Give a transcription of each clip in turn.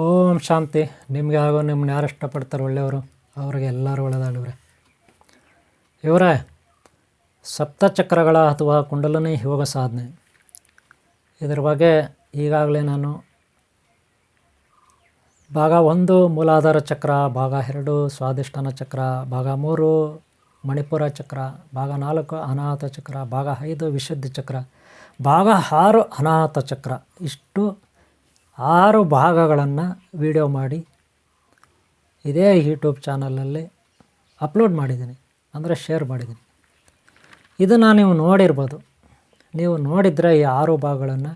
ಓಂ ಶಾಂತಿ. ನಿಮಗೆ ಆಗೋ ನಿಮ್ಮನ್ನ ಯಾರು ಇಷ್ಟಪಡ್ತಾರೆ ಒಳ್ಳೆಯವರು ಅವ್ರಿಗೆ ಎಲ್ಲರೂ ಒಳ್ಳೆಯದಾಗಲಿವ್ರೆ. ಇವರೇ ಸಪ್ತಚಕ್ರಗಳ ಅಥವಾ ಕುಂಡಲಿನಿ ಯೋಗ ಸಾಧನೆ, ಇದರ ಬಗ್ಗೆ ಈಗಾಗಲೇ ನಾನು ಭಾಗ 1 ಮೂಲಾಧಾರ ಚಕ್ರ, ಭಾಗ 2 ಸ್ವಾಧಿಷ್ಠಾನ ಚಕ್ರ, ಭಾಗ 3 ಮಣಿಪುರ ಚಕ್ರ, ಭಾಗ 4 ಅನಾಹತ ಚಕ್ರ, ಭಾಗ 5 ವಿಶುದ್ಧಿ ಚಕ್ರ, ಭಾಗ 6 ಅನಾಹತ ಚಕ್ರ, ಇಷ್ಟು 6 ಭಾಗಗಳನ್ನು ವಿಡಿಯೋ ಮಾಡಿ ಇದೇ ಯೂಟ್ಯೂಬ್ ಚಾನಲಲ್ಲಿ ಅಪ್ಲೋಡ್ ಮಾಡಿದ್ದೀನಿ, ಅಂದರೆ ಶೇರ್ ಮಾಡಿದ್ದೀನಿ. ಇದನ್ನು ನೀವು ನೋಡಿರ್ಬೋದು. ನೀವು ನೋಡಿದರೆ ಈ 6 ಭಾಗಗಳನ್ನು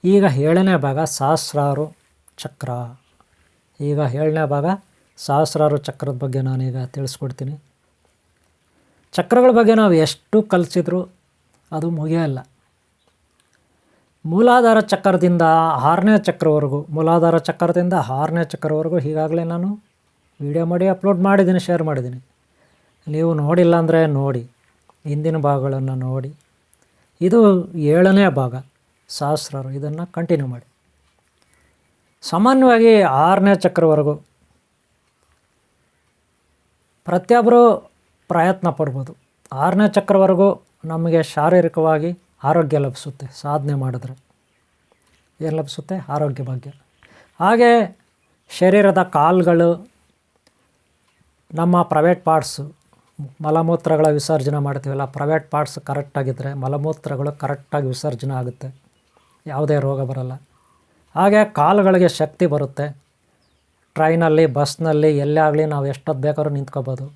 ಈಗ 7ನೇ ಭಾಗ ಸಹಸ್ರಾರು ಚಕ್ರ. ಈಗ 7ನೇ ಭಾಗ ಸಹಸ್ರಾರು ಚಕ್ರದ ಬಗ್ಗೆ ನಾನೀಗ ತಿಳಿಸ್ಕೊಡ್ತೀನಿ. ಚಕ್ರಗಳ ಬಗ್ಗೆ ನಾವು ಎಷ್ಟು ಕಲಿಸಿದ್ರೂ ಅದು ಮುಗಿಯೋಲ್ಲ. ಮೂಲಾಧಾರ ಚಕ್ರದಿಂದ 6ನೇ ಚಕ್ರವರೆಗೂ, ಮೂಲಾಧಾರ ಚಕ್ರದಿಂದ 6ನೇ ಚಕ್ರವರೆಗೂ ಈಗಾಗಲೇ ನಾನು ವಿಡಿಯೋ ಮಾಡಿ ಅಪ್ಲೋಡ್ ಮಾಡಿದ್ದೀನಿ, ಶೇರ್ ಮಾಡಿದ್ದೀನಿ. ನೀವು ನೋಡಿಲ್ಲ ಅಂದರೆ ನೋಡಿ, ಹಿಂದಿನ ಭಾಗಗಳನ್ನು ನೋಡಿ. ಇದು 7ನೇ ಭಾಗ ಸಹಸ್ರಾರು, ಇದನ್ನು ಕಂಟಿನ್ಯೂ ಮಾಡಿ. ಸಾಮಾನ್ಯವಾಗಿ 6ನೇ ಚಕ್ರವರೆಗೂ ಪ್ರತಿಯೊಬ್ಬರು ಪ್ರಯತ್ನ ಪಡ್ಬೋದು. 6ನೇ ಚಕ್ರವರೆಗೂ ನಮಗೆ ಶಾರೀರಿಕವಾಗಿ ಆರೋಗ್ಯ ಲಭಿಸುತ್ತೆ. ಸಾಧನೆ ಮಾಡಿದ್ರೆ ಏನು ಲಭಿಸುತ್ತೆ? ಆರೋಗ್ಯ ಭಾಗ್ಯ. ಹಾಗೆ ಶರೀರದ ಕಾಲುಗಳು, ನಮ್ಮ ಪ್ರೈವೇಟ್ ಪಾರ್ಟ್ಸು, ಮಲಮೂತ್ರಗಳ ವಿಸರ್ಜನೆ ಮಾಡ್ತೀವಲ್ಲ, ಪ್ರೈವೇಟ್ ಪಾರ್ಟ್ಸ್ ಕರೆಕ್ಟಾಗಿದ್ದರೆ ಮಲಮೂತ್ರಗಳು ಕರೆಕ್ಟಾಗಿ ವಿಸರ್ಜನೆ ಆಗುತ್ತೆ, ಯಾವುದೇ ರೋಗ ಬರಲ್ಲ. ಹಾಗೆ ಕಾಲುಗಳಿಗೆ ಶಕ್ತಿ ಬರುತ್ತೆ. ಟ್ರೈನಲ್ಲಿ, ಬಸ್ನಲ್ಲಿ, ಎಲ್ಲೇ ಆಗಲಿ ನಾವು ಎಷ್ಟೊತ್ತು ಬೇಕಾದ್ರೂ ನಿಂತ್ಕೋಬೋದು.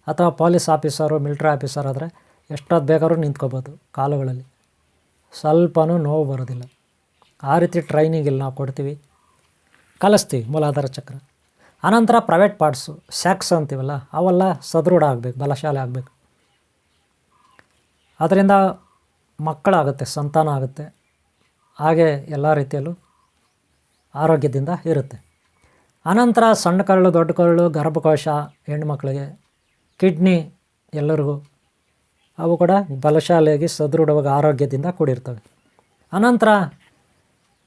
ಅಥವಾ ಪೊಲೀಸ್ ಆಫೀಸರು, ಮಿಲ್ಟ್ರಿ ಆಫೀಸರ್ ಆದರೆ ಎಷ್ಟೊತ್ತು ಬೇಕಾದ್ರೂ ನಿಂತ್ಕೋಬೋದು. ಕಾಲುಗಳಲ್ಲಿ ಸ್ವಲ್ಪನೂ ನೋವು ಬರೋದಿಲ್ಲ. ಆ ರೀತಿ ಟ್ರೈನಿಂಗ್ ಇಲ್ಲಿ ನಾವು ಕೊಡ್ತೀವಿ, ಕಲಿಸ್ತೀವಿ ಮೂಲಾಧಾರ ಚಕ್ರ. ಆನಂತರ ಪ್ರೈವೇಟ್ ಪಾರ್ಟ್ಸು, ಸ್ಯಾಕ್ಸ್ ಅಂತೀವಲ್ಲ, ಅವೆಲ್ಲ ಸದೃಢ ಆಗಬೇಕು, ಬಲಶಾಲಿ ಆಗಬೇಕು. ಅದರಿಂದ ಮಕ್ಕಳಾಗುತ್ತೆ, ಸಂತಾನ ಆಗುತ್ತೆ. ಹಾಗೆ ಎಲ್ಲ ರೀತಿಯಲ್ಲೂ ಆರೋಗ್ಯದಿಂದ ಇರುತ್ತೆ. ಆನಂತರ ಸಣ್ಣ ಕರಳು, ದೊಡ್ಡ ಕರಳು, ಗರ್ಭಕೋಶ, ಹೆಣ್ಮಕ್ಳಿಗೆ, ಕಿಡ್ನಿ, ಎಲ್ಲರಿಗೂ ಅವು ಕೂಡ ಬಲಶಾಲಿಯಾಗಿ ಸದೃಢವಾಗಿ ಆರೋಗ್ಯದಿಂದ ಕೂಡಿರ್ತವೆ. ಅನಂತರ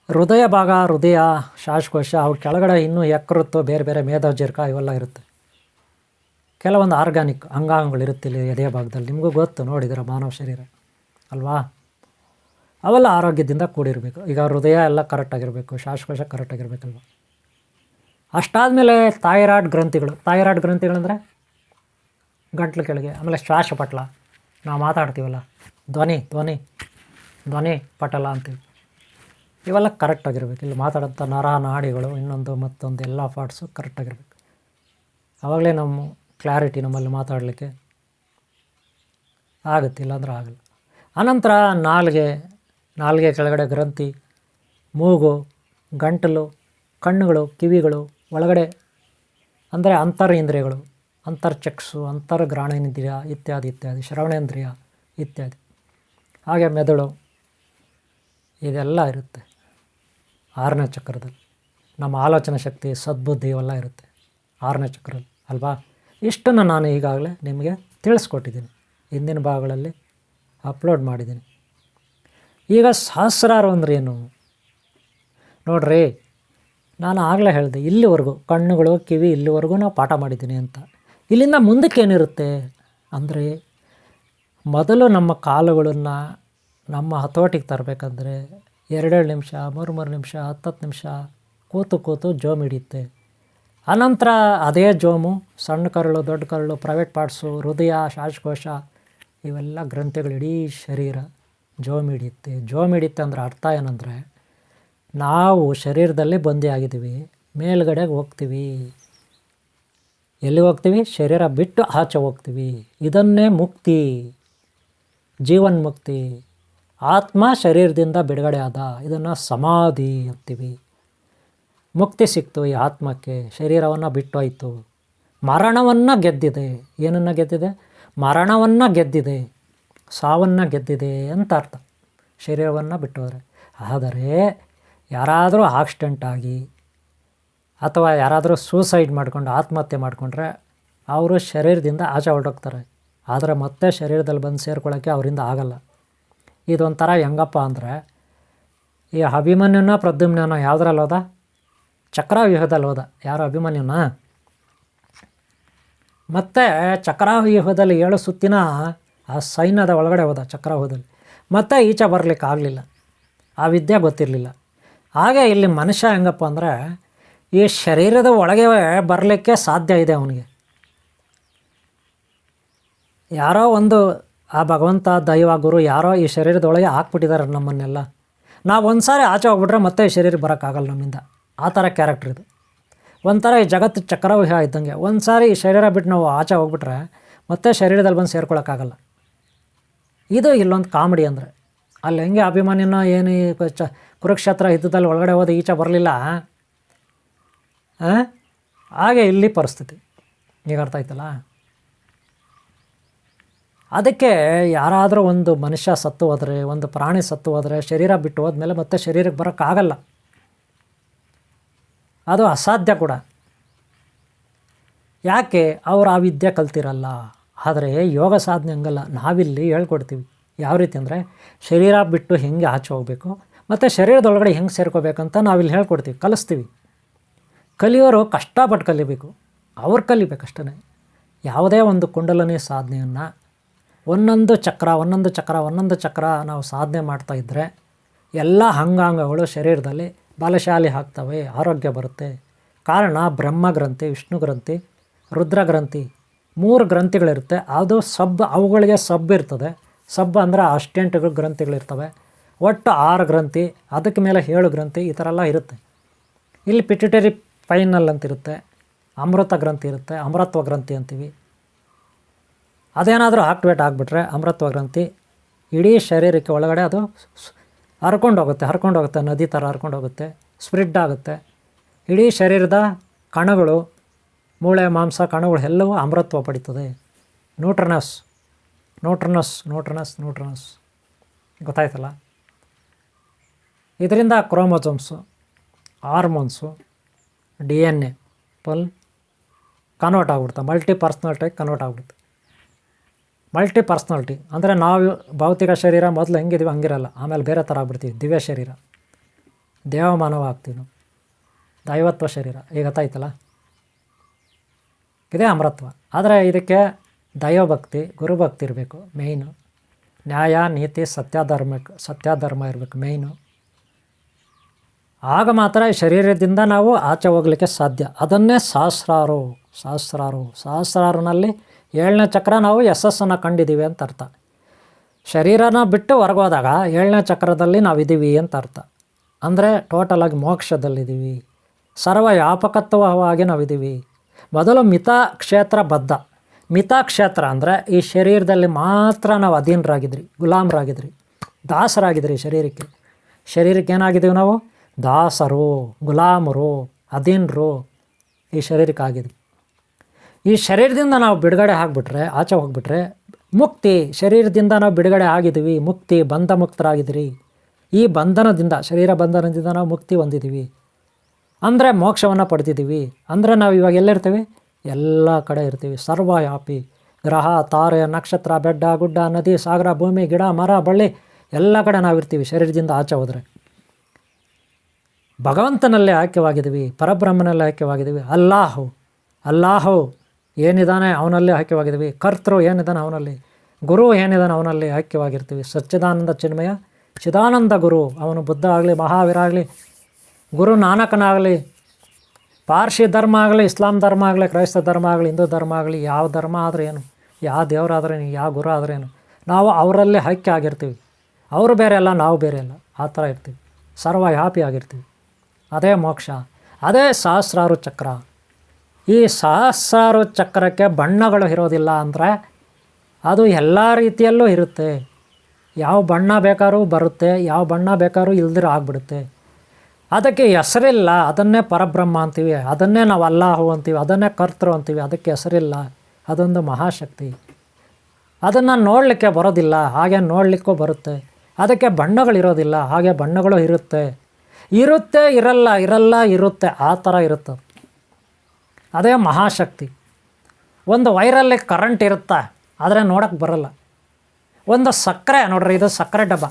ಹೃದಯ ಭಾಗ, ಹೃದಯ, ಶ್ವಾಸಕೋಶ, ಅವು ಕೆಳಗಡೆ ಇನ್ನೂ ಯಕೃತ್ತು, ಬೇರೆ ಬೇರೆ ಮೇದೋಜೀರಕ ಇವೆಲ್ಲ ಇರುತ್ತೆ. ಕೆಲವೊಂದು ಆರ್ಗ್ಯಾನಿಕ್ ಅಂಗಾಂಗಗಳಿರುತ್ತೆ ಇಲ್ಲಿ ಎದೆಯ ಭಾಗದಲ್ಲಿ. ನಿಮಗೂ ಗೊತ್ತು, ನೋಡಿದರೆ ಮಾನವ ಶರೀರ ಅಲ್ವಾ? ಅವೆಲ್ಲ ಆರೋಗ್ಯದಿಂದ ಕೂಡಿರಬೇಕು. ಈಗ ಹೃದಯ ಎಲ್ಲ ಕರೆಕ್ಟಾಗಿರಬೇಕು, ಶ್ವಾಸಕೋಶ ಕರೆಕ್ಟಾಗಿರ್ಬೇಕಲ್ವ. ಅಷ್ಟಾದಮೇಲೆ ಥೈರಾಯ್ಡ್ ಗ್ರಂಥಿಗಳು. ಥೈರಾಯ್ಡ್ ಗ್ರಂಥಿಗಳಂದರೆ ಗಂಟ್ಲು ಕೆಳಗೆ. ಆಮೇಲೆ ಶ್ವಾಸಪಟಲ, ನಾವು ಮಾತಾಡ್ತೀವಲ್ಲ, ಧ್ವನಿ ಪಟಲ ಅಂತೀವಿ. ಇವೆಲ್ಲ ಕರೆಕ್ಟಾಗಿರ್ಬೇಕು. ಇಲ್ಲಿ ಮಾತಾಡೋಂಥ ನರ ನಾಡಿಗಳು, ಇನ್ನೊಂದು ಮತ್ತೊಂದು ಎಲ್ಲ ಪಾರ್ಟ್ಸು ಕರೆಕ್ಟಾಗಿರ್ಬೇಕು. ಆವಾಗಲೇ ನಮ್ಮ ಕ್ಲಾರಿಟಿ ನಮ್ಮಲ್ಲಿ ಮಾತಾಡಲಿಕ್ಕೆ ಆಗುತ್ತೆ, ಇಲ್ಲಾಂದ್ರೆ ಆಗಲ್ಲ. ಆನಂತರ ನಾಲಿಗೆ ಕೆಳಗಡೆ ಗ್ರಂಥಿ, ಮೂಗು, ಗಂಟಲು, ಕಣ್ಣುಗಳು, ಕಿವಿಗಳು, ಒಳಗಡೆ ಅಂದರೆ ಅಂತರೇಂದ್ರಿಯಗಳು, ಅಂತರ್ಚಕ್ಷು, ಅಂತರ್ಘ್ರಾಣೇಂದ್ರಿಯ ಇತ್ಯಾದಿ, ಶ್ರವಣೇಂದ್ರಿಯ ಇತ್ಯಾದಿ. ಹಾಗೆ ಮೆದುಳು, ಇದೆಲ್ಲ ಇರುತ್ತೆ 6ನೇ ಚಕ್ರದಲ್ಲಿ. ನಮ್ಮ ಆಲೋಚನಾ ಶಕ್ತಿ, ಸದ್ಬುದ್ಧಿ ಇವೆಲ್ಲ ಇರುತ್ತೆ 6ನೇ ಚಕ್ರದಲ್ಲಿ ಅಲ್ವಾ? ಇಷ್ಟನ್ನು ನಾನು ಈಗಾಗಲೇ ನಿಮಗೆ ತಿಳಿಸ್ಕೊಟ್ಟಿದ್ದೀನಿ, ಹಿಂದಿನ ಭಾಗಗಳಲ್ಲಿ ಅಪ್ಲೋಡ್ ಮಾಡಿದ್ದೀನಿ. ಈಗ ಸಹಸ್ರಾರು ಅಂದರೆ ಏನು ನೋಡ್ರಿ. ನಾನು ಆಗಲೇ ಹೇಳಿದೆ, ಇಲ್ಲಿವರೆಗೂ ಕಣ್ಣುಗಳು, ಕಿವಿ, ಇಲ್ಲಿವರೆಗೂ ನಾವು ಪಾಠ ಮಾಡಿದ್ದೀನಿ ಅಂತ. ಇಲ್ಲಿಂದ ಮುಂದಕ್ಕೆ ಏನಿರುತ್ತೆ ಅಂದರೆ, ಮೊದಲು ನಮ್ಮ ಕಾಲುಗಳನ್ನು ನಮ್ಮ ಹತೋಟಿಗೆ ತರಬೇಕಂದ್ರೆ 2 ನಿಮಿಷ, 3 ನಿಮಿಷ, 10 ನಿಮಿಷ ಕೂತು ಜೋಮ್ ಹಿಡಿಯುತ್ತೆ. ಆನಂತರ ಅದೇ ಜೋಮು ಸಣ್ಣ ಕರಳು, ದೊಡ್ಡ ಕರಳು, ಪ್ರೈವೇಟ್ ಪಾರ್ಟ್ಸು, ಹೃದಯ, ಶ್ವಾಸಕೋಶ ಇವೆಲ್ಲ ಗ್ರಂಥಿಗಳು, ಇಡೀ ಶರೀರ ಜೋಮ್ ಹಿಡಿಯುತ್ತೆ. ಅಂದರೆ ಅರ್ಥ ಏನಂದರೆ, ನಾವು ಶರೀರದಲ್ಲಿ ಬಂದಿ ಆಗಿದ್ದೀವಿ, ಮೇಲ್ಗಡೆಗೆ ಹೋಗ್ತೀವಿ. ಎಲ್ಲಿ ಹೋಗ್ತೀವಿ? ಶರೀರ ಬಿಟ್ಟು ಆಚೆ ಹೋಗ್ತೀವಿ. ಇದನ್ನೇ ಮುಕ್ತಿ, ಜೀವನ್ಮುಕ್ತಿ. ಆತ್ಮ ಶರೀರದಿಂದ ಬಿಡುಗಡೆ ಆದ, ಇದನ್ನು ಸಮಾಧಿ ಅಂತೀವಿ. ಮುಕ್ತಿ ಸಿಕ್ತು ಈ ಆತ್ಮಕ್ಕೆ, ಶರೀರವನ್ನು ಬಿಟ್ಟೋಯ್ತು, ಮರಣವನ್ನು ಗೆದ್ದಿದೆ. ಏನನ್ನು ಗೆದ್ದಿದೆ? ಮರಣವನ್ನು ಗೆದ್ದಿದೆ, ಸಾವನ್ನು ಗೆದ್ದಿದೆ ಅಂತ ಅರ್ಥ, ಶರೀರವನ್ನು ಬಿಟ್ಟೋದ್ರೆ. ಆದರೆ ಯಾರಾದರೂ ಆಕ್ಸಿಡೆಂಟ್ ಆಗಿ ಅಥವಾ ಯಾರಾದರೂ ಸೂಸೈಡ್ ಮಾಡ್ಕೊಂಡು ಆತ್ಮಹತ್ಯೆ ಮಾಡಿಕೊಂಡ್ರೆ ಅವರು ಶರೀರದಿಂದ ಆಚೆ ಹೊರಟೋಗ್ತಾರೆ. ಆದರೆ ಮತ್ತೆ ಶರೀರದಲ್ಲಿ ಬಂದು ಸೇರ್ಕೊಳ್ಳೋಕ್ಕೆ ಅವರಿಂದ ಆಗಲ್ಲ. ಇದೊಂಥರ ಹೆಂಗಪ್ಪ ಅಂದರೆ, ಈ ಅಭಿಮನ್ಯುನ ಪ್ರದ್ಯುಮ್ನ ಯಾವುದ್ರಲ್ಲಿ ಹೋದ? ಚಕ್ರವ್ಯೂಹದಲ್ಲಿ ಹೋದ, ಯಾರೋ ಅಭಿಮನ್ಯುನ. ಮತ್ತು ಚಕ್ರವ್ಯೂಹದಲ್ಲಿ 7 ಸುತ್ತಿನ ಆ ಸೈನ್ಯದ ಒಳಗಡೆ ಹೋದ ಚಕ್ರವ್ಯೂಹದಲ್ಲಿ. ಮತ್ತು ಈಚೆ ಬರಲಿಕ್ಕೆ ಆಗಲಿಲ್ಲ, ಆ ವಿದ್ಯೆ ಗೊತ್ತಿರಲಿಲ್ಲ. ಹಾಗೆ ಇಲ್ಲಿ ಮನುಷ್ಯ ಹೆಂಗಪ್ಪ ಅಂದರೆ ಈ ಶರೀರದ ಒಳಗೆ ಬರಲಿಕ್ಕೆ ಸಾಧ್ಯ ಇದೆ ಅವನಿಗೆ. ಯಾರೋ ಒಂದು ಆ ಭಗವಂತ, ದೈವ, ಗುರು ಯಾರೋ ಈ ಶರೀರದೊಳಗೆ ಹಾಕ್ಬಿಟ್ಟಿದ್ದಾರೆ ನಮ್ಮನ್ನೆಲ್ಲ. ನಾವು ಒಂದು ಸಾರಿ ಆಚೆ ಹೋಗ್ಬಿಟ್ರೆ ಮತ್ತೆ ಈ ಶರೀರ ಬರೋಕ್ಕಾಗಲ್ಲ ನಮ್ಮಿಂದ. ಆ ಥರ ಕ್ಯಾರೆಕ್ಟರ್ ಇದು. ಒಂಥರ ಈ ಜಗತ್ತು ಚಕ್ರವ್ಯೂಹ ಇದ್ದಂಗೆ. ಒಂದು ಸಾರಿ ಈ ಶರೀರ ಬಿಟ್ಟು ನಾವು ಆಚೆ ಹೋಗ್ಬಿಟ್ರೆ ಮತ್ತೆ ಶರೀರದಲ್ಲಿ ಬಂದು ಸೇರ್ಕೊಳ್ಳೋಕ್ಕಾಗಲ್ಲ. ಇದು ಇಲ್ಲೊಂದು ಕಾಮಿಡಿ ಅಂದರೆ. ಅಲ್ಲಿ ಹೆಂಗೆ ಅಭಿಮನ್ಯುನ ಏನು ಕುರುಕ್ಷೇತ್ರ ಯುದ್ಧದಲ್ಲಿ ಒಳಗಡೆ ಹೋದ ಈಚೆ ಬರಲಿಲ್ಲ, ಹಾಗೆ ಇಲ್ಲಿ ಪರಿಸ್ಥಿತಿ. ಈಗ ಅರ್ಥ ಆಯ್ತಲ್ಲ. ಅದಕ್ಕೆ ಯಾರಾದರೂ ಒಂದು ಮನುಷ್ಯ ಸತ್ತು ಹೋದರೆ, ಒಂದು ಪ್ರಾಣಿ ಸತ್ತು ಹೋದರೆ, ಶರೀರ ಬಿಟ್ಟು ಹೋದ್ಮೇಲೆ ಮತ್ತೆ ಶರೀರಕ್ಕೆ ಬರೋಕ್ಕಾಗಲ್ಲ. ಅದು ಅಸಾಧ್ಯ ಕೂಡ. ಯಾಕೆ? ಅವರು ಆ ವಿದ್ಯೆ ಕಲ್ತಿರಲ್ಲ. ಆದರೆ ಯೋಗ ಸಾಧನೆ ಹಂಗಲ್ಲ. ನಾವಿಲ್ಲಿ ಹೇಳ್ಕೊಡ್ತೀವಿ ಯಾವ ರೀತಿ ಅಂದರೆ ಶರೀರ ಬಿಟ್ಟು ಹೆಂಗೆ ಆಚೆ ಹೋಗಬೇಕು ಮತ್ತು ಶರೀರದೊಳಗಡೆ ಹೆಂಗೆ ಸೇರ್ಕೋಬೇಕಂತ ನಾವಿಲ್ಲಿ ಹೇಳ್ಕೊಡ್ತೀವಿ, ಕಲಿಸ್ತೀವಿ. ಕಲಿಯೋರು ಕಷ್ಟಪಟ್ಟು ಕಲಿಬೇಕು, ಅವ್ರು ಕಲಿಬೇಕಷ್ಟೇ. ಯಾವುದೇ ಒಂದು ಕುಂಡಲಿನಿ ಸಾಧನೆಯನ್ನು ಒಂದೊಂದು ಚಕ್ರ ನಾವು ಸಾಧನೆ ಮಾಡ್ತಾಯಿದ್ರೆ ಎಲ್ಲ ಅಂಗಾಂಗಗಳು ಶರೀರದಲ್ಲಿ ಬಲಶಾಲಿ ಆಗ್ತವೆ, ಆರೋಗ್ಯ ಬರುತ್ತೆ. ಕಾರಣ ಬ್ರಹ್ಮಗ್ರಂಥಿ, ವಿಷ್ಣು ಗ್ರಂಥಿ, ರುದ್ರ ಗ್ರಂಥಿ 3 ಗ್ರಂಥಿಗಳಿರುತ್ತೆ. ಅದು ಅವುಗಳಿಗೆ ಇರ್ತದೆ. ಅಂದರೆ ಅಷ್ಟೆಂಟು ಗ್ರಂಥಿಗಳಿರ್ತವೆ. ಒಟ್ಟು 6 ಗ್ರಂಥಿ, ಅದಕ್ಕೆ ಮೇಲೆ 7 ಗ್ರಂಥಿ, ಈ ಥರ ಎಲ್ಲ ಇರುತ್ತೆ. ಇಲ್ಲಿ ಪಿಟ್ಯುಟರಿ ಫೈನಲ್ ಅಂತಿರುತ್ತೆ, ಅಮೃತ ಗ್ರಂಥಿ ಇರುತ್ತೆ, ಅಮೃತ್ವ ಗ್ರಂಥಿ ಅಂತೀವಿ. ಅದೇನಾದರೂ ಆಕ್ಟಿವೇಟ್ ಆಗಿಬಿಟ್ರೆ ಅಮೃತ್ವ ಗ್ರಂಥಿ ಇಡೀ ಶರೀರಕ್ಕೆ ಒಳಗಡೆ ಅದು ಹರ್ಕೊಂಡು ಹೋಗುತ್ತೆ, ನದಿ ಥರ ಹರ್ಕೊಂಡು ಹೋಗುತ್ತೆ, ಸ್ಪ್ರೆಡ್ ಆಗುತ್ತೆ. ಇಡೀ ಶರೀರದ ಕಣಗಳು, ಮೂಳೆ ಮಾಂಸ ಕಣಗಳು ಎಲ್ಲವೂ ಅಮೃತ್ವ ಪಡೀತದೆ. ನ್ಯೂಟ್ರನಸ್ ಗೊತ್ತಾಯ್ತಲ್ಲ. ಇದರಿಂದ chromosomes, hormones, DNA full convert ಆಗಿಬಿಡುತ್ತೆ, ಮಲ್ಟಿ ಪರ್ಸ್ನಾಲಿಟಿಗೆ ಕನ್ವರ್ಟ್ ಆಗಿಬಿಡುತ್ತೆ. ಮಲ್ಟಿ ಪರ್ಸ್ನಾಲಿಟಿ ಅಂದರೆ ನಾವು ಭೌತಿಕ ಶರೀರ ಮೊದಲು ಹೆಂಗಿದ್ದೀವಿ ಹಂಗಿರಲ್ಲ, ಆಮೇಲೆ ಬೇರೆ ಥರ ಆಗ್ಬಿಡ್ತೀವಿ. ದಿವ್ಯ ಶರೀರ, ದೇವಮಾನವ ಆಗ್ತೀವಿ ನಾವು, ದೈವತ್ವ ಶರೀರ. ಈಗ ಗೊತ್ತಾಯ್ತಲ್ಲ, ಇದೇ ಅಮೃತ್ವ. ಆದರೆ ಇದಕ್ಕೆ ದೈವಭಕ್ತಿ, ಗುರುಭಕ್ತಿ ಇರಬೇಕು ಮೇಯ್ನು. ನ್ಯಾಯ, ನೀತಿ, ಸತ್ಯಧರ್ಮ ಇರಬೇಕು ಮೇಯ್ನು. ಆಗ ಮಾತ್ರ ಈ ಶರೀರದಿಂದ ನಾವು ಆಚೆ ಹೋಗಲಿಕ್ಕೆ ಸಾಧ್ಯ. ಅದನ್ನೇ ಸಹಸ್ರಾರುನಲ್ಲಿ 7ನೇ ಚಕ್ರ ನಾವು ಯಶಸ್ಸನ್ನು ಕಂಡಿದ್ದೀವಿ ಅಂತ ಅರ್ಥ. ಶರೀರನ ಬಿಟ್ಟು ಹೊರಗೋದಾಗ 7ನೇ ಚಕ್ರದಲ್ಲಿ ನಾವಿದ್ದೀವಿ ಅಂತ ಅರ್ಥ. ಅಂದರೆ ಟೋಟಲಾಗಿ ಮೋಕ್ಷದಲ್ಲಿದ್ದೀವಿ, ಸರ್ವವ್ಯಾಪಕತ್ವವಾಗಿ ನಾವಿದ್ದೀವಿ. ಮೊದಲು ಮಿತಕ್ಷೇತ್ರ ಅಂದರೆ ಈ ಶರೀರದಲ್ಲಿ ಮಾತ್ರ ನಾವು ಅಧೀನರಾಗಿದ್ರಿ, ಗುಲಾಮರಾಗಿದ್ರಿ, ದಾಸರಾಗಿದ್ರಿ. ಶರೀರಕ್ಕೆ ಏನಾಗಿದ್ದೀವಿ ನಾವು? ದಾಸರು, ಗುಲಾಮರು, ಅಧೀನರು ಈ ಶರೀರಕ್ಕೆ ಆಗಿದ್ವಿ. ಈ ಶರೀರದಿಂದ ನಾವು ಬಿಡುಗಡೆ ಆಗಿಬಿಟ್ರೆ, ಆಚೆ ಹೋಗ್ಬಿಟ್ರೆ ಮುಕ್ತಿ. ಶರೀರದಿಂದ ನಾವು ಬಿಡುಗಡೆ ಆಗಿದ್ದೀವಿ, ಮುಕ್ತಿ, ಬಂಧ ಮುಕ್ತರಾಗಿದ್ದೀರಿ. ಈ ಬಂಧನದಿಂದ, ಶರೀರ ಬಂಧನದಿಂದ ನಾವು ಮುಕ್ತಿ ಹೊಂದಿದ್ದೀವಿ ಅಂದರೆ ಮೋಕ್ಷವನ್ನು ಪಡೆದಿದ್ದೀವಿ. ಅಂದರೆ ನಾವು ಇವಾಗ ಎಲ್ಲಿರ್ತೀವಿ? ಎಲ್ಲ ಕಡೆ ಇರ್ತೀವಿ, ಸರ್ವವ್ಯಾಪಿ. ಗ್ರಹ, ತಾರೆ, ನಕ್ಷತ್ರ, ಬೆಟ್ಟ, ಗುಡ್ಡ, ನದಿ, ಸಾಗರ, ಭೂಮಿ, ಗಿಡ, ಮರ, ಬಳ್ಳಿ ಎಲ್ಲ ಕಡೆ ನಾವಿರ್ತೀವಿ. ಶರೀರದಿಂದ ಆಚೆ ಹೋದರೆ ಭಗವಂತನಲ್ಲೇ ಐಕ್ಯವಾಗಿದ್ದೀವಿ, ಪರಬ್ರಹ್ಮನಲ್ಲೇ ಐಕ್ಯವಾಗಿದ್ದೀವಿ. ಅಲ್ಲಾಹು ಏನಿದ್ದಾನೆ ಅವನಲ್ಲಿ ಐಕ್ಯವಾಗಿದ್ದೀವಿ. ಕರ್ತೃ ಏನಿದ್ದಾನೆ ಅವನಲ್ಲಿ, ಗುರು ಏನಿದ್ದಾನೆ ಅವನಲ್ಲಿ ಐಕ್ಯವಾಗಿರ್ತೀವಿ. ಸಚ್ಚಿದಾನಂದ ಚಿನ್ಮಯ ಚಿದಾನಂದ ಗುರು, ಅವನು ಬುದ್ಧ ಆಗಲಿ, ಮಹಾವೀರ ಆಗಲಿ, ಗುರು ನಾನಕನಾಗಲಿ, ಪಾರ್ಸಿ ಧರ್ಮ ಆಗಲಿ, ಇಸ್ಲಾಂ ಧರ್ಮ ಆಗಲಿ, ಕ್ರೈಸ್ತ ಧರ್ಮ ಆಗಲಿ, ಹಿಂದೂ ಧರ್ಮ ಆಗಲಿ, ಯಾವ ಧರ್ಮ ಆದ್ರೇನು, ಯಾವ ದೇವರಾದ್ರೇನು, ಯಾವ ಗುರು ಆದ್ರೇನು, ನಾವು ಅವರಲ್ಲೇ ಐಕ್ಯ ಆಗಿರ್ತೀವಿ. ಅವರು ಬೇರೆ ಅಲ್ಲ, ನಾವು ಬೇರೆ ಅಲ್ಲ, ಆ ಥರ ಇರ್ತೀವಿ, ಸರ್ವವ್ಯಾಪಿ ಆಗಿರ್ತೀವಿ. ಅದೇ ಮೋಕ್ಷ, ಅದೇ ಸಹಸ್ರಾರು ಚಕ್ರ. ಈ ಸಹಸ್ರಾರು ಚಕ್ರಕ್ಕೆ ಬಣ್ಣಗಳು ಇರೋದಿಲ್ಲ ಅಂದರೆ ಅದು ಎಲ್ಲ ರೀತಿಯಲ್ಲೂ ಇರುತ್ತೆ. ಯಾವ ಬಣ್ಣ ಬೇಕಾದ್ರೂ ಬರುತ್ತೆ, ಯಾವ ಬಣ್ಣ ಬೇಕಾದ್ರೂ ಇಲ್ದಿರೋ ಆಗಿಬಿಡುತ್ತೆ. ಅದಕ್ಕೆ ಹೆಸರಿಲ್ಲ, ಅದನ್ನೇ ಪರಬ್ರಹ್ಮ ಅಂತೀವಿ, ಅದನ್ನೇ ನಾವು ಅಲ್ಲಾಹು ಅಂತೀವಿ, ಅದನ್ನೇ ಕರ್ತೃ ಅಂತೀವಿ. ಅದಕ್ಕೆ ಹೆಸರಿಲ್ಲ, ಅದೊಂದು ಮಹಾಶಕ್ತಿ. ಅದನ್ನು ನೋಡಲಿಕ್ಕೆ ಬರೋದಿಲ್ಲ, ಹಾಗೆ ನೋಡಲಿಕ್ಕೂ ಬರುತ್ತೆ. ಅದಕ್ಕೆ ಬಣ್ಣಗಳಿರೋದಿಲ್ಲ, ಹಾಗೆ ಬಣ್ಣಗಳು ಇರುತ್ತೆ. ಇರುತ್ತೆ, ಆ ಥರ ಇರುತ್ತೆ. ಅದೇ ಮಹಾಶಕ್ತಿ. ಒಂದು ವೈರಲ್ಲಿ ಕರೆಂಟ್ ಇರುತ್ತೆ, ಆದರೆ ನೋಡೋಕ್ಕೆ ಬರೋಲ್ಲ. ಒಂದು ಸಕ್ಕರೆ ನೋಡ್ರಿ, ಇದು ಸಕ್ಕರೆ ಡಬ್ಬ,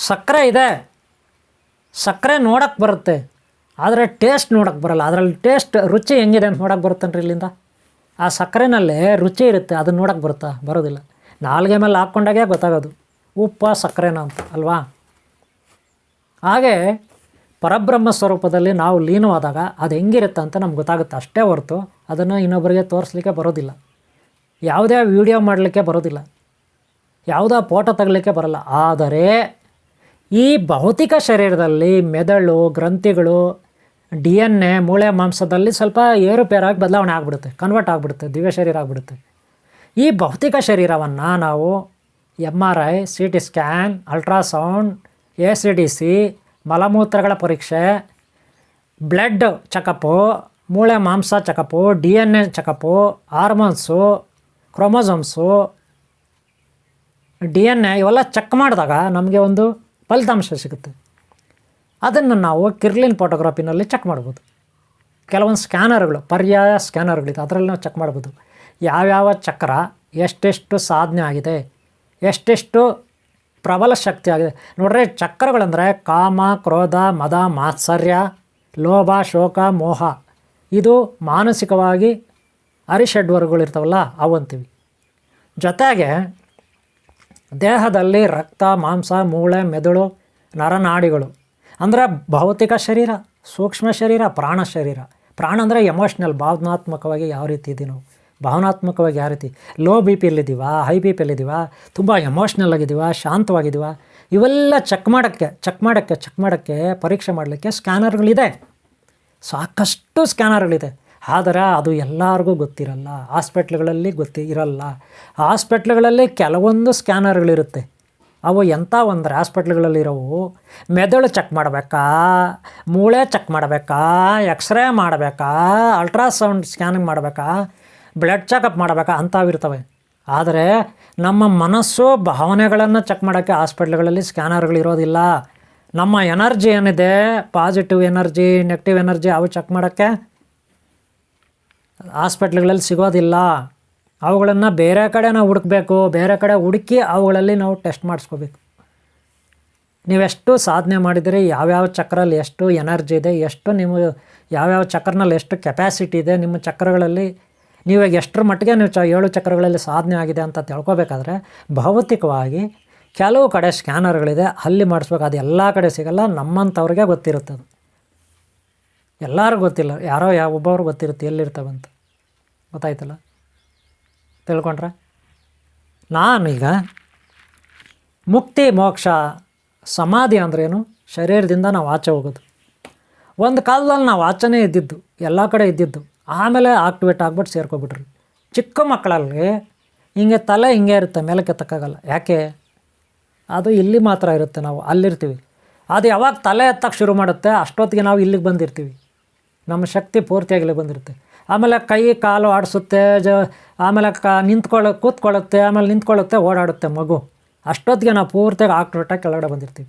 ಸಕ್ಕರೆ ಇದೆ, ಸಕ್ಕರೆ ನೋಡೋಕ್ಕೆ ಬರುತ್ತೆ, ಆದರೆ ಟೇಸ್ಟ್ ನೋಡೋಕ್ಕೆ ಬರೋಲ್ಲ. ಅದರಲ್ಲಿ ಟೇಸ್ಟ್ ರುಚಿ ಹೆಂಗಿದೆ ಅಂತ ನೋಡೋಕ್ಕೆ ಬರುತ್ತೇನ್ರಿ ಇಲ್ಲಿಂದ? ಆ ಸಕ್ಕರೆನಲ್ಲೇ ರುಚಿ ಇರುತ್ತೆ, ಅದನ್ನು ನೋಡೋಕ್ಕೆ ಬರುತ್ತಾ? ಬರೋದಿಲ್ಲ. ನಾಲ್ಗೆ ಮೇಲೆ ಹಾಕ್ಕೊಂಡಾಗೆ ಗೊತ್ತಾಗೋದು ಉಪ್ಪ ಸಕ್ಕರೆನ ಅಂತ ಅಲ್ವಾ? ಹಾಗೆ ಪರಬ್ರಹ್ಮ ಸ್ವರೂಪದಲ್ಲಿ ನಾವು ಲೀನವಾದಾಗ ಅದು ಹೆಂಗಿರುತ್ತೆ ಅಂತ ನಮ್ಗೆ ಗೊತ್ತಾಗುತ್ತೆ ಅಷ್ಟೇ ಹೊರತು ಅದನ್ನು ಇನ್ನೊಬ್ಬರಿಗೆ ತೋರಿಸ್ಲಿಕ್ಕೆ ಬರೋದಿಲ್ಲ, ಯಾವುದೇ ವಿಡಿಯೋ ಮಾಡಲಿಕ್ಕೆ ಬರೋದಿಲ್ಲ, ಯಾವುದೇ ಫೋಟೋ ತೆಗಲಿಕ್ಕೆ ಬರೋಲ್ಲ. ಆದರೆ ಈ ಭೌತಿಕ ಶರೀರದಲ್ಲಿ ಮೆದುಳು, ಗ್ರಂಥಿಗಳು, DNA, ಮೂಳೆ ಮಾಂಸದಲ್ಲಿ ಸ್ವಲ್ಪ ಏರುಪೇರಾಗಿ ಬದಲಾವಣೆ ಆಗಿಬಿಡುತ್ತೆ, ಕನ್ವರ್ಟ್ ಆಗಿಬಿಡುತ್ತೆ, ದಿವ್ಯ ಶರೀರ ಆಗಿಬಿಡುತ್ತೆ. ಈ ಭೌತಿಕ ಶರೀರವನ್ನು ನಾವು MRI, CT scan, ultrasound, ACDC, ಮಲಮೂತ್ರಗಳ ಪರೀಕ್ಷೆ, ಬ್ಲಡ್ ಚೆಕಪ್ಪು, ಮೂಳೆ ಮಾಂಸ checkup, DNA checkup, hormones, chromosomes, DNA ಇವೆಲ್ಲ ಚೆಕ್ ಮಾಡಿದಾಗ ನಮಗೆ ಒಂದು ಫಲಿತಾಂಶ ಸಿಗುತ್ತೆ. ಅದನ್ನು ನಾವು ಕಿರ್ಲಿನ್ ಫೋಟೋಗ್ರಫಿನಲ್ಲಿ ಚೆಕ್ ಮಾಡ್ಬೋದು. ಕೆಲವೊಂದು ಸ್ಕ್ಯಾನರ್ಗಳು, ಪರ್ಯಾಯ ಸ್ಕ್ಯಾನರ್ಗಳಿದೆ, ಅದರಲ್ಲಿ ನಾವು ಚೆಕ್ ಮಾಡ್ಬೋದು ಯಾವ್ಯಾವ ಚಕ್ರ ಎಷ್ಟೆಷ್ಟು ಸಾಧನೆ ಆಗಿದೆ, ಎಷ್ಟೆಷ್ಟು ಪ್ರಬಲ ಶಕ್ತಿ ಆಗಿದೆ. ನೋಡ್ರಿ, ಚಕ್ರಗಳಂದರೆ ಕಾಮ, ಕ್ರೋಧ, ಮದ, ಮಾತ್ಸರ್ಯ, ಲೋಭ, ಶೋಕ, ಮೋಹ. ಇದು ಮಾನಸಿಕವಾಗಿ ಅರಿಷಡ್ವರ್ಗಗಳಿರ್ತಾವಲ್ಲ ಅವು ಅಂತೀವಿ. ಜೊತೆಗೆ ದೇಹದಲ್ಲಿ ರಕ್ತ, ಮಾಂಸ, ಮೂಳೆ, ಮೆದುಳು, ನರನಾಡಿಗಳು ಅಂದರೆ ಭೌತಿಕ ಶರೀರ, ಸೂಕ್ಷ್ಮ ಶರೀರ, ಪ್ರಾಣ ಶರೀರ. ಪ್ರಾಣ ಅಂದರೆ ಎಮೋಷ್ನಲ್, ಭಾವನಾತ್ಮಕವಾಗಿ ಯಾವ ರೀತಿ ಇದ್ದೀವಿ ನಾವು, ಭಾವನಾತ್ಮಕವಾಗಿ ಯಾವ ರೀತಿ ಲೋ ಬಿ ಪಿಯಲ್ಲಿದ್ದೀವ, ಹೈ ಬಿ ಪಿಯಲ್ಲಿದ್ದೀವ, ತುಂಬ ಎಮೋಷ್ನಲ್ ಆಗಿದ್ದೀವ, ಶಾಂತವಾಗಿದ್ದೀವ, ಇವೆಲ್ಲ ಚೆಕ್ ಮಾಡೋಕ್ಕೆ ಪರೀಕ್ಷೆ ಮಾಡಲಿಕ್ಕೆ ಸ್ಕ್ಯಾನರ್ಗಳಿದೆ, ಸಾಕಷ್ಟು ಸ್ಕ್ಯಾನರ್ಗಳಿದೆ. ಆದರೆ ಅದು ಎಲ್ಲರಿಗೂ ಗೊತ್ತಿರಲ್ಲ, ಹಾಸ್ಪಿಟ್ಲ್ಗಳಲ್ಲಿ ಇರಲ್ಲ. ಹಾಸ್ಪಿಟ್ಲ್ಗಳಲ್ಲಿ ಕೆಲವೊಂದು ಸ್ಕ್ಯಾನರ್ಗಳಿರುತ್ತೆ, ಅವು ಎಂಥವಂದರೆ ಹಾಸ್ಪಿಟ್ಲ್ಗಳಲ್ಲಿರೋವು ಮೆದುಳು ಚೆಕ್ ಮಾಡಬೇಕಾ, ಮೂಳೆ ಚೆಕ್ ಮಾಡಬೇಕಾ, ಎಕ್ಸ್ರೇ ಮಾಡಬೇಕಾ, ಅಲ್ಟ್ರಾಸೌಂಡ್ ಸ್ಕ್ಯಾನಿಂಗ್ ಮಾಡಬೇಕಾ, ಬ್ಲಡ್ ಚೆಕಪ್ ಮಾಡಬೇಕಾ ಅಂಥವಿರ್ತವೆ. ಆದರೆ ನಮ್ಮ ಮನಸ್ಸು, ಭಾವನೆಗಳನ್ನು ಚೆಕ್ ಮಾಡೋಕ್ಕೆ ಹಾಸ್ಪಿಟ್ಲ್ಗಳಲ್ಲಿ ಸ್ಕ್ಯಾನರ್ಗಳಿರೋದಿಲ್ಲ. ನಮ್ಮ ಎನರ್ಜಿ ಏನಿದೆ, ಪಾಸಿಟಿವ್ ಎನರ್ಜಿ, ನೆಗೆಟಿವ್ ಎನರ್ಜಿ, ಅವು ಚೆಕ್ ಮಾಡೋಕ್ಕೆ ಹಾಸ್ಪಿಟ್ಲ್ಗಳಲ್ಲಿ ಸಿಗೋದಿಲ್ಲ. ಅವುಗಳನ್ನು ಬೇರೆ ಕಡೆ ನಾವು ಹುಡುಕಬೇಕು, ಬೇರೆ ಕಡೆ ಹುಡುಕಿ ಅವುಗಳಲ್ಲಿ ನಾವು ಟೆಸ್ಟ್ ಮಾಡಿಸ್ಕೋಬೇಕು. ನೀವೆಷ್ಟು ಸಾಧನೆ ಮಾಡಿದರೆ, ಯಾವ್ಯಾವ ಚಕ್ರಲ್ಲಿ ಎಷ್ಟು ಎನರ್ಜಿ ಇದೆ, ಎಷ್ಟು ನಿಮ್ಮ ಯಾವ್ಯಾವ ಚಕ್ರನಲ್ಲಿ ಎಷ್ಟು ಕೆಪ್ಯಾಸಿಟಿ ಇದೆ, ನಿಮ್ಮ ಚಕ್ರಗಳಲ್ಲಿ ನೀವಾಗ ಎಷ್ಟರ ಮಟ್ಟಿಗೆ ನೀವು 7 ಚಕ್ರಗಳಲ್ಲಿ ಸಾಧನೆ ಆಗಿದೆ ಅಂತ ತಿಳ್ಕೊಬೇಕಾದ್ರೆ ಭೌತಿಕವಾಗಿ ಕೆಲವು ಕಡೆ ಸ್ಕ್ಯಾನರ್ಗಳಿದೆ, ಅಲ್ಲಿ ಮಾಡಿಸ್ಬೇಕು. ಅದು ಎಲ್ಲ ಕಡೆ ಸಿಗಲ್ಲ, ನಮ್ಮಂಥವ್ರಿಗೆ ಗೊತ್ತಿರುತ್ತೆ. ಅದು ಎಲ್ಲರಿಗೂ ಗೊತ್ತಿಲ್ಲ, ಯಾರೋ ಒಬ್ಬರು ಗೊತ್ತಿರುತ್ತೆ ಎಲ್ಲಿರ್ತವಂತ. ಗೊತ್ತಾಯ್ತಲ್ಲ, ತಿಳ್ಕೊಂಡ್ರೆ? ನಾನೀಗ ಮುಕ್ತಿ, ಮೋಕ್ಷ, ಸಮಾಧಿ ಅಂದ್ರೇನು? ಶರೀರದಿಂದ ನಾವು ಆಚೆ ಹೋಗೋದು. ಒಂದು ಕಾಲದಲ್ಲಿ ನಾವು ಆಚೆನೇ ಇದ್ದಿದ್ದು, ಎಲ್ಲ ಕಡೆ ಇದ್ದಿದ್ದು, ಆಮೇಲೆ ಆಕ್ಟಿವೇಟ್ ಆಗ್ಬಿಟ್ಟು ಸೇರ್ಕೊಬಿಟ್ರಿ. ಚಿಕ್ಕ ಮಕ್ಕಳಲ್ಲಿ ಹಿಂಗೆ ತಲೆ ಹಿಂಗೆ ಇರುತ್ತೆ, ಮೇಲಕ್ಕೆ ಎತ್ತಕ್ಕಾಗಲ್ಲ. ಯಾಕೆ? ಅದು ಇಲ್ಲಿ ಮಾತ್ರ ಇರುತ್ತೆ, ನಾವು ಅಲ್ಲಿರ್ತೀವಿ. ಅದು ಯಾವಾಗ ತಲೆ ಎತ್ತಕ್ಕೆ ಶುರು ಮಾಡುತ್ತೆ ಅಷ್ಟೊತ್ತಿಗೆ ನಾವು ಇಲ್ಲಿಗೆ ಬಂದಿರ್ತೀವಿ, ನಮ್ಮ ಶಕ್ತಿ ಪೂರ್ತಿಯಾಗಿ ಇಲ್ಲಿಗೆ ಬಂದಿರುತ್ತೆ. ಆಮೇಲೆ ಕೈ ಕಾಲು ಆಡಿಸುತ್ತೆ, ಆಮೇಲೆ ಕೂತ್ಕೊಳ್ಳುತ್ತೆ, ಆಮೇಲೆ ನಿಂತ್ಕೊಳ್ಳುತ್ತೆ, ಓಡಾಡುತ್ತೆ ಮಗು. ಅಷ್ಟೊತ್ತಿಗೆ ನಾವು ಪೂರ್ತಿಯಾಗಿ ಆಕ್ಟಿವೇಟಾಗಿ ಕೆಳಗಡೆ ಬಂದಿರ್ತೀವಿ.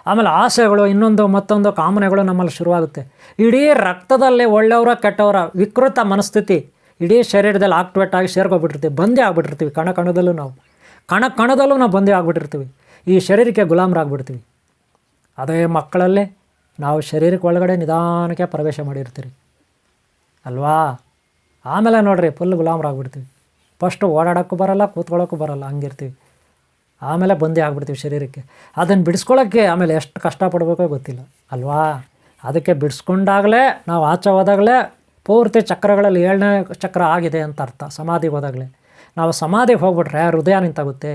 ಆಮೇಲೆ ಆಸೆಗಳು, ಇನ್ನೊಂದು ಮತ್ತೊಂದು ಕಾಮನೆಗಳು ನಮ್ಮಲ್ಲಿ ಶುರುವಾಗುತ್ತೆ. ಇಡೀ ರಕ್ತದಲ್ಲಿ ಒಳ್ಳೆಯವರ ಕೆಟ್ಟವರ ವಿಕೃತ ಮನಸ್ಥಿತಿ ಇಡೀ ಶರೀರದಲ್ಲಿ ಆಕ್ಟಿವೇಟ್ ಆಗಿ ಸೇರ್ಕೊಬಿಟ್ಟಿರ್ತೀವಿ, ಬಂದೇ ಆಗಿಬಿಟ್ಟಿರ್ತೀವಿ. ಕಣದಲ್ಲೂ ನಾವು ಬಂದೇ ಆಗಿಬಿಟ್ಟಿರ್ತೀವಿ. ಈ ಶರೀರಕ್ಕೆ ಗುಲಾಮರಾಗ್ಬಿಡ್ತೀವಿ. ಅದೇ ಮಕ್ಕಳಲ್ಲಿ ನಾವು ಶರೀರಕ್ಕೆ ಒಳಗಡೆ ನಿಧಾನಕ್ಕೆ ಪ್ರವೇಶ ಮಾಡಿರ್ತೀರಿ ಅಲ್ವಾ? ಆಮೇಲೆ ನೋಡಿರಿ ಫುಲ್ ಗುಲಾಮರಾಗ್ಬಿಡ್ತೀವಿ. ಫಸ್ಟು ಓಡಾಡೋಕ್ಕೂ ಬರೋಲ್ಲ, ಕೂತ್ಕೊಳ್ಳೋಕ್ಕೂ ಬರೋಲ್ಲ, ಹಂಗಿರ್ತೀವಿ. ಆಮೇಲೆ ಬಂದೇ ಆಗಿಬಿಡ್ತೀವಿ ಶರೀರಕ್ಕೆ. ಅದನ್ನು ಬಿಡಿಸ್ಕೊಳ್ಳೋಕ್ಕೆ ಆಮೇಲೆ ಎಷ್ಟು ಕಷ್ಟಪಡಬೇಕೋ ಗೊತ್ತಿಲ್ಲ ಅಲ್ವಾ? ಅದಕ್ಕೆ ಬಿಡಿಸ್ಕೊಂಡಾಗಲೇ, ನಾವು ಆಚೆ ಹೋದಾಗಲೇ ಪೂರ್ತಿ ಚಕ್ರಗಳಲ್ಲಿ 7ನೇ ಚಕ್ರ ಆಗಿದೆ ಅಂತ ಅರ್ಥ. ಸಮಾಧಿಗೆ ಹೋದಾಗಲೇ ನಾವು ಸಮಾಧಿಗೆ ಹೋಗ್ಬಿಟ್ರೆ ಹೃದಯ ನಿಂತಾಗುತ್ತೆ,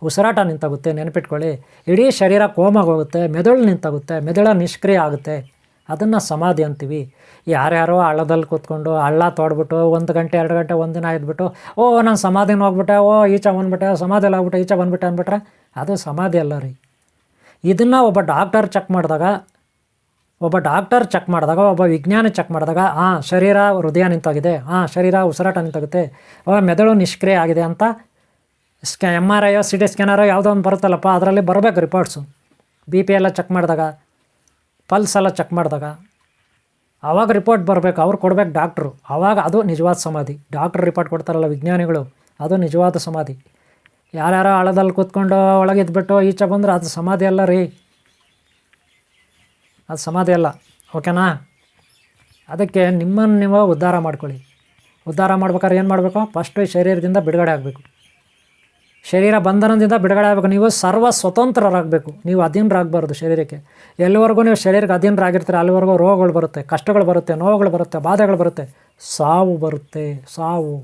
ಉಸಿರಾಟ ನಿಂತಾಗುತ್ತೆ. ನೆನಪಿಟ್ಕೊಳ್ಳಿ, ಇಡೀ ಶರೀರ ಕೋಮಾಗಿ ಹೋಗುತ್ತೆ, ಮೆದುಳು ನಿಂತಾಗುತ್ತೆ, ಮೆದುಳು ನಿಷ್ಕ್ರಿಯ ಆಗುತ್ತೆ. ಅದನ್ನು ಸಮಾಧಿ ಅಂತೀವಿ. ಯಾರ್ಯಾರೋ ಹಳ್ಳದಲ್ಲಿ ಕೂತ್ಕೊಂಡು ಹಳ್ಳ ತೋಡ್ಬಿಟ್ಟು 1 ಗಂಟೆ 2 ಗಂಟೆ ಒಂದಿನ ಇದ್ಬಿಟ್ಟು ನಾನು ಸಮಾಧಿನ ಹೋಗ್ಬಿಟ್ಟೆ, ಈಚೆ ಬಂದುಬಿಟ್ಟೆ, ಸಮಾಧಿಯಲ್ಲಿ ಹೋಗ್ಬಿಟ್ಟೆ, ಈಚೆ ಬಂದುಬಿಟ್ಟೆ ಅಂದ್ಬಿಟ್ರೆ ಅದು ಸಮಾಧಿ ಅಲ್ಲ ರೀ. ಇದನ್ನು ಒಬ್ಬ ಡಾಕ್ಟರ್ ಚೆಕ್ ಮಾಡಿದಾಗ, ಒಬ್ಬ ವಿಜ್ಞಾನಿ ಚೆಕ್ ಮಾಡಿದಾಗ, ಶರೀರ ಹೃದಯ ನಿಂತಾಗಿದೆ, ಶರೀರ ಉಸಿರಾಟ ನಿಂತಾಗುತ್ತೆ, ಮೆದುಳು ನಿಷ್ಕ್ರಿಯ ಆಗಿದೆ ಅಂತ MRI, CT ಸ್ಕ್ಯಾನರೋ ಯಾವುದೋ ಒಂದು ಬರುತ್ತಲ್ಲಪ್ಪ, ಅದರಲ್ಲಿ ಬರಬೇಕು ರಿಪೋರ್ಟ್ಸು. BP ಎಲ್ಲ ಚೆಕ್ ಮಾಡಿದಾಗ, ಪಲ್ಸ್ ಎಲ್ಲ ಚೆಕ್ ಮಾಡಿದಾಗ ಆವಾಗ ರಿಪೋರ್ಟ್ ಬರಬೇಕು, ಅವ್ರು ಕೊಡ್ಬೇಕು ಡಾಕ್ಟ್ರು. ಆವಾಗ ಅದು ನಿಜವಾದ ಸಮಾಧಿ. ಡಾಕ್ಟ್ರು ರಿಪೋರ್ಟ್ ಕೊಡ್ತಾರಲ್ಲ ವಿಜ್ಞಾನಿಗಳು, ಅದು ನಿಜವಾದ ಸಮಾಧಿ. ಯಾರ್ಯಾರೋ ಹಳದಲ್ಲಿ ಕೂತ್ಕೊಂಡು ಒಳಗಿದ್ಬಿಟ್ಟು ಈಚೆ ಬಂದ್ರೆ ಅದು ಸಮಾಧಿ ಅಲ್ಲ ರೀ, ಅದು ಸಮಾಧಿ ಅಲ್ಲ. ಓಕೆನಾ? ಅದಕ್ಕೆ ನಿಮ್ಮನ್ನು ನೀವು ಉದ್ಧಾರ ಮಾಡ್ಕೊಳ್ಳಿ. ಉದ್ಧಾರ ಮಾಡ್ಬೇಕಾದ್ರೆ ಏನು ಮಾಡಬೇಕು? ಫಸ್ಟು ಶರೀರದಿಂದ ಬಿಡುಗಡೆ ಆಗಬೇಕು. ಶರೀರ ಬಂಧನದಿಂದ ಬಿಡುಗಡೆ ಆಗಬೇಕು. ನೀವು ಸರ್ವ ಸ್ವತಂತ್ರರಾಗಬೇಕು. ನೀವು ಅಧೀನರಾಗಬಾರ್ದು ಶರೀರಕ್ಕೆ. ಎಲ್ಲಿವರೆಗೂ ನೀವು ಶರೀರಕ್ಕೆ ಅಧೀನರಾಗಿರ್ತೀರ ಅಲ್ಲಿವರೆಗೂ ರೋಗಗಳು ಬರುತ್ತೆ, ಕಷ್ಟಗಳು ಬರುತ್ತೆ, ನೋವುಗಳು ಬರುತ್ತೆ, ಬಾಧೆಗಳು ಬರುತ್ತೆ, ಸಾವು ಬರುತ್ತೆ. ಸಾವು.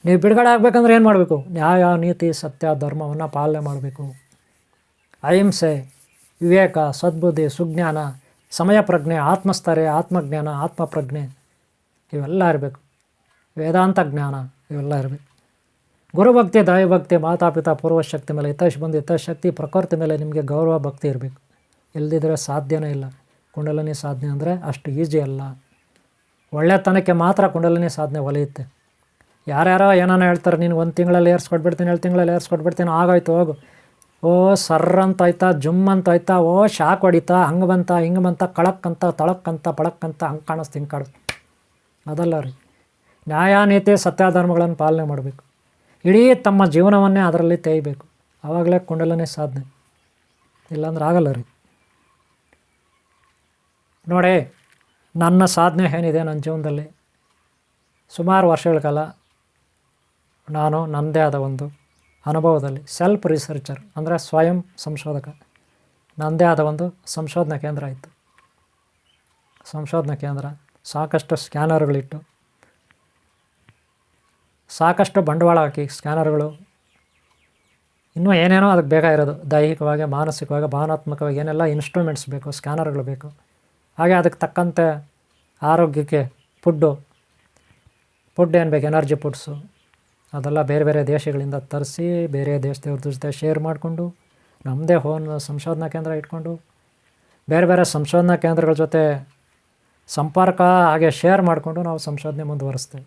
ನೀವು ಬಿಡುಗಡೆ ಆಗಬೇಕಂದ್ರೆ ಏನು ಮಾಡಬೇಕು? ನ್ಯಾಯ, ನೀತಿ, ಸತ್ಯ, ಧರ್ಮವನ್ನು ಪಾಲನೆ ಮಾಡಬೇಕು. ಅಹಿಂಸೆ, ವಿವೇಕ, ಸದ್ಬುದ್ಧಿ, ಸುಜ್ಞಾನ, ಸಮಯ ಪ್ರಜ್ಞೆ, ಆತ್ಮಸ್ಥೈರ್ಯ, ಆತ್ಮಜ್ಞಾನ, ಆತ್ಮಪ್ರಜ್ಞೆ ಇವೆಲ್ಲ ಇರಬೇಕು. ವೇದಾಂತ ಜ್ಞಾನ ಇವೆಲ್ಲ ಇರಬೇಕು. ಗುರುಭಕ್ತಿ, ದೈವಭಕ್ತಿ, ಮಾತಾಪಿತಾ, ಪೂರ್ವಶಕ್ತಿ ಮೇಲೆ ಹಿತೈಷ್ ಹಿತಶಕ್ತಿ, ಪ್ರಕೃತಿ ಮೇಲೆ ನಿಮಗೆ ಗೌರವ ಭಕ್ತಿ ಇರಬೇಕು. ಇಲ್ಲದಿದ್ದರೆ ಸಾಧ್ಯನೇ ಇಲ್ಲ. ಕುಂಡಲಿನಿ ಸಾಧನೆ ಅಂದರೆ ಅಷ್ಟು ಈಜಿ ಅಲ್ಲ. ಒಳ್ಳೆತನಕ್ಕೆ ಮಾತ್ರ ಕುಂಡಲಿನಿ ಸಾಧನೆ ಒಲಿಯುತ್ತೆ. ಯಾರ್ಯಾರೋ ಏನಾನ ಹೇಳ್ತಾರೆ, ನೀನು 1 ತಿಂಗಳಲ್ಲಿ ಏರ್ಸ್ಕೊಟ್ಬಿಡ್ತೀನಿ, 2 ತಿಂಗಳಲ್ಲಿ ಏರ್ಸ್ಕೊಟ್ಬಿಡ್ತೀನಿ, ಆಗೋಯ್ತು ಹೋಗು. ಓ ಸರ್ರಂತ ಆಯ್ತಾ, ಜುಮ್ ಅಂತ ಆಯ್ತಾ, ಓ ಶಾಕ್ ಹೊಡಿತಾ, ಹಂಗೆ ಬಂತ ಹಿಂಗೆ ಬಂತ, ಕಳಕ್ಕಂತ ತಳಕ್ಕಂತ ಪಳಕ್ಕಂತ, ಹಂಗೆ ಕಾಣಿಸ್ತು ಹಿಂಗೆ ಕಾಣಿಸ್ತು. ಅದಲ್ಲ ರೀ. ನ್ಯಾಯ, ನೀತಿ, ಸತ್ಯ, ಧರ್ಮಗಳನ್ನು ಪಾಲನೆ ಮಾಡಬೇಕು. ಇಡೀ ತಮ್ಮ ಜೀವನವನ್ನೇ ಅದರಲ್ಲಿ ತೇಯಬೇಕು. ಆವಾಗಲೇ ಕುಂಡಲಿನಿ ಸಾಧನೆ. ಇಲ್ಲಾಂದ್ರೆ ಆಗಲ್ಲ ರೀ. ನೋಡಿ, ನನ್ನ ಸಾಧನೆ ಏನಿದೆ ನನ್ನ ಜೀವನದಲ್ಲಿ, ಸುಮಾರು ವರ್ಷಗಳ ಕಾಲ ನಾನು ನನ್ನದೇ ಆದ ಒಂದು ಅನುಭವದಲ್ಲಿ ಸೆಲ್ಫ್ ರಿಸರ್ಚರ್ ಅಂದರೆ ಸ್ವಯಂ ಸಂಶೋಧಕ, ನನ್ನದೇ ಆದ ಒಂದು ಸಂಶೋಧನಾ ಕೇಂದ್ರ ಇತ್ತು. ಸಂಶೋಧನಾ ಕೇಂದ್ರ ಸಾಕಷ್ಟು ಸ್ಕ್ಯಾನರ್ಗಳಿಟ್ಟು, ಸಾಕಷ್ಟು ಬಂಡವಾಳ ಹಾಕಿ, ಸ್ಕ್ಯಾನರ್ಗಳು ಇನ್ನೂ ಏನೇನೋ ಅದಕ್ಕೆ ಬೇಕಾಗಿರೋದು, ದೈಹಿಕವಾಗಿ, ಮಾನಸಿಕವಾಗಿ, ಭಾವನಾತ್ಮಕವಾಗಿ ಏನೆಲ್ಲ ಇನ್ಸ್ಟ್ರೂಮೆಂಟ್ಸ್ ಬೇಕು, ಸ್ಕ್ಯಾನರ್ಗಳು ಬೇಕು. ಹಾಗೆ ಅದಕ್ಕೆ ತಕ್ಕಂತೆ ಆರೋಗ್ಯಕ್ಕೆ ಫುಡ್ ಏನು ಬೇಕು, ಎನರ್ಜಿ ಫುಡ್ಸು ಅದೆಲ್ಲ ಬೇರೆ ಬೇರೆ ದೇಶಗಳಿಂದ ತರಿಸಿ, ಬೇರೆ ದೇಶದವ್ರ ಜೊತೆ ಶೇರ್ ಮಾಡಿಕೊಂಡು, ನಮ್ಮದೇ ಸಂಶೋಧನಾ ಕೇಂದ್ರ ಇಟ್ಕೊಂಡು, ಬೇರೆ ಬೇರೆ ಸಂಶೋಧನಾ ಕೇಂದ್ರಗಳ ಜೊತೆ ಸಂಪರ್ಕ ಹಾಗೆ ಶೇರ್ ಮಾಡಿಕೊಂಡು ನಾವು ಸಂಶೋಧನೆ ಮುಂದುವರಿಸ್ತೇವೆ.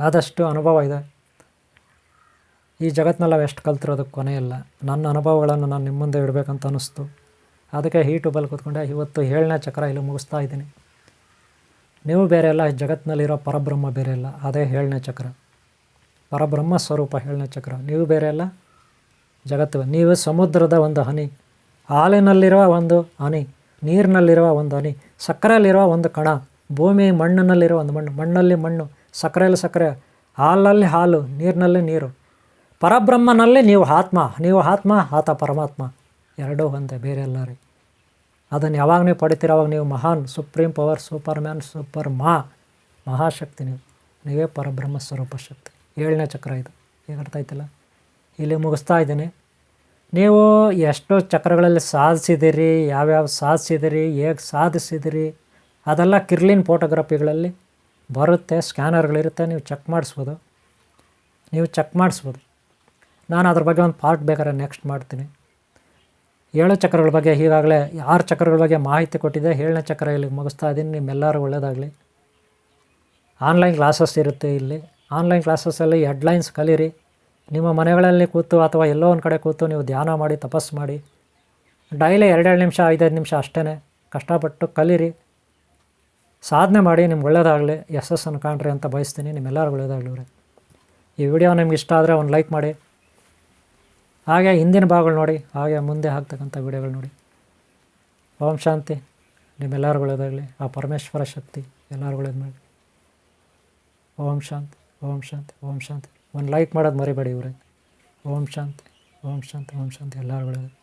ಆದಷ್ಟು ಅನುಭವ ಇದೆ. ಈ ಜಗತ್ತಿನಲ್ಲಿ ನಾವು ಎಷ್ಟು ಕಲ್ತಿರೋದಕ್ಕೆ ಕೊನೆಯಿಲ್ಲ. ನನ್ನ ಅನುಭವಗಳನ್ನು ನಾನು ನಿಮ್ಮ ಮುಂದೆ ಇಡಬೇಕಂತ ಅನ್ನಿಸ್ತು. ಅದಕ್ಕೆ ಯೂಟ್ಯೂಬಲ್ಲಿ ಕೂತ್ಕೊಂಡೆ. ಇವತ್ತು 7ನೇ ಚಕ್ರ ಇಲ್ಲಿ ಮುಗಿಸ್ತಾ ಇದ್ದೀನಿ. ನೀವು ಬೇರೆ ಅಲ್ಲ, ಜಗತ್ತಿನಲ್ಲಿರೋ ಪರಬ್ರಹ್ಮ ಬೇರೆ ಅಲ್ಲ, ಅದೇ 7ನೇ ಚಕ್ರ. ಪರಬ್ರಹ್ಮ ಸ್ವರೂಪ 7ನೇ ಚಕ್ರ. ನೀವು ಬೇರೆ ಅಲ್ಲ, ಜಗತ್ತು. ನೀವು ಸಮುದ್ರದ ಒಂದು ಹನಿ, ಹಾಲಿನಲ್ಲಿರುವ ಒಂದು ಹನಿ, ನೀರಿನಲ್ಲಿರುವ ಒಂದು ಹನಿ, ಸಕ್ಕರೆಯಲ್ಲಿರುವ ಒಂದು ಕಣ, ಭೂಮಿ ಮಣ್ಣಿನಲ್ಲಿರುವ ಒಂದು ಮಣ್ಣು, ಮಣ್ಣಲ್ಲಿ ಮಣ್ಣು, ಸಕ್ಕರೆಯಲ್ಲಿ ಸಕ್ಕರೆ, ಹಾಲಲ್ಲಿ ಹಾಲು, ನೀರಿನಲ್ಲಿ ನೀರು. ಪರಬ್ರಹ್ಮನಲ್ಲಿ ನೀವು ಆತ್ಮ, ಆತ ಪರಮಾತ್ಮ, ಎರಡೂ ಒಂದೇ, ಬೇರೆ ಅಲ್ಲ ರೀ. ಅದನ್ನು ಯಾವಾಗ ನೀವು ಪಡಿತೀರ ಅವಾಗ ನೀವು ಮಹಾನ್, ಸುಪ್ರೀಂ ಪವರ್, ಸೂಪರ್ ಮ್ಯಾನ್, ಮಹಾಶಕ್ತಿ. ನೀವೇ ಪರಬ್ರಹ್ಮ ಸ್ವರೂಪ ಶಕ್ತಿ. 7ನೇ ಚಕ್ರ ಇದು. ಈಗ ಅರ್ಥ ಆಯ್ತಲ್ಲ? ಇಲ್ಲಿ ಮುಗಿಸ್ತಾ ಇದ್ದೀನಿ. ನೀವು ಎಷ್ಟು ಚಕ್ರಗಳಲ್ಲಿ ಸಾಧಿಸಿದಿರಿ, ಯಾವ್ಯಾವ ಸಾಧಿಸಿದಿರಿ, ಹೇಗೆ ಸಾಧಿಸಿದಿರಿ, ಅದೆಲ್ಲ ಕಿರ್ಲಿನ್ ಫೋಟೋಗ್ರಫಿಗಳಲ್ಲಿ ಬರುತ್ತೆ, ಸ್ಕ್ಯಾನರ್ಗಳಿರುತ್ತೆ, ನೀವು ಚೆಕ್ ಮಾಡಿಸ್ಬೋದು. ನಾನು ಅದ್ರ ಬಗ್ಗೆ ಒಂದು ಪಾರ್ಟ್ ಬೇಕಾದ್ರೆ ನೆಕ್ಸ್ಟ್ ಮಾಡ್ತೀನಿ. 7 ಚಕ್ರಗಳ ಬಗ್ಗೆ ಈಗಾಗಲೇ 6 ಚಕ್ರಗಳ ಬಗ್ಗೆ ಮಾಹಿತಿ ಕೊಟ್ಟಿದ್ದೆ. 7ನೇ ಚಕ್ರ ಇಲ್ಲಿ ಮುಗಿಸ್ತಾ ಇದ್ದೀನಿ. ನಿಮ್ಮೆಲ್ಲರೂ ಒಳ್ಳೆಯದಾಗಲಿ. ಆನ್ಲೈನ್ ಕ್ಲಾಸಸ್ ಇರುತ್ತೆ ಇಲ್ಲಿ. ಆನ್ಲೈನ್ ಕ್ಲಾಸಸ್ಸಲ್ಲಿ ಹೆಡ್ಲೈನ್ಸ್ ಕಲೀರಿ. ನಿಮ್ಮ ಮನೆಗಳಲ್ಲಿ ಕೂತು ಅಥವಾ ಎಲ್ಲೋ ಒಂದು ಕಡೆ ಕೂತು ನೀವು ಧ್ಯಾನ ಮಾಡಿ, ತಪಸ್ಸು ಮಾಡಿ, ಡೈಲಿ 2 ನಿಮಿಷ 5 ನಿಮಿಷ ಅಷ್ಟೇ ಕಷ್ಟಪಟ್ಟು ಕಲೀರಿ, ಸಾಧನೆ ಮಾಡಿ. ನಿಮ್ಗೆ ಒಳ್ಳೆಯದಾಗಲಿ, ಯಶಸ್ಸನ್ನು ಕಾಣ್ರಿ ಅಂತ ಬಯಸ್ತೀನಿ. ನಿಮ್ಮೆಲ್ಲರೂ ಒಳ್ಳೆಯದಾಗಲಿ ಅವರೇ. ಈ ವಿಡಿಯೋ ನಿಮ್ಗೆ ಇಷ್ಟ ಆದರೆ ಒಂದು ಲೈಕ್ ಮಾಡಿ. ಹಾಗೆ ಹಿಂದಿನ ಭಾಗಗಳು ನೋಡಿ, ಹಾಗೆ ಮುಂದೆ ಆಗ್ತಕ್ಕಂಥ ವಿಡಿಯೋಗಳು ನೋಡಿ. ಓಂ ಶಾಂತಿ. ನಿಮ್ಮೆಲ್ಲರೂ ಒಳ್ಳೆಯದಾಗಲಿ. ಆ ಪರಮೇಶ್ವರ ಶಕ್ತಿ ಎಲ್ಲರೂ ಒಳ್ಳೇದು ಮಾಡಿ. ಓಂ ಶಾಂತಿ, ಓಂ ಶಾಂತಿ, ಓಂ ಶಾಂತಿ. ಒಂದು ಲೈಕ್ ಮಾಡೋದು ಮರಿಬೇಡಿ ಇವರೇ. ಓಂ ಶಾಂತಿ, ಓಂ ಶಾಂತಿ, ಓಂ ಶಾಂತಿ. ಎಲ್ಲರೂ ಒಳ್ಳೆಯದು.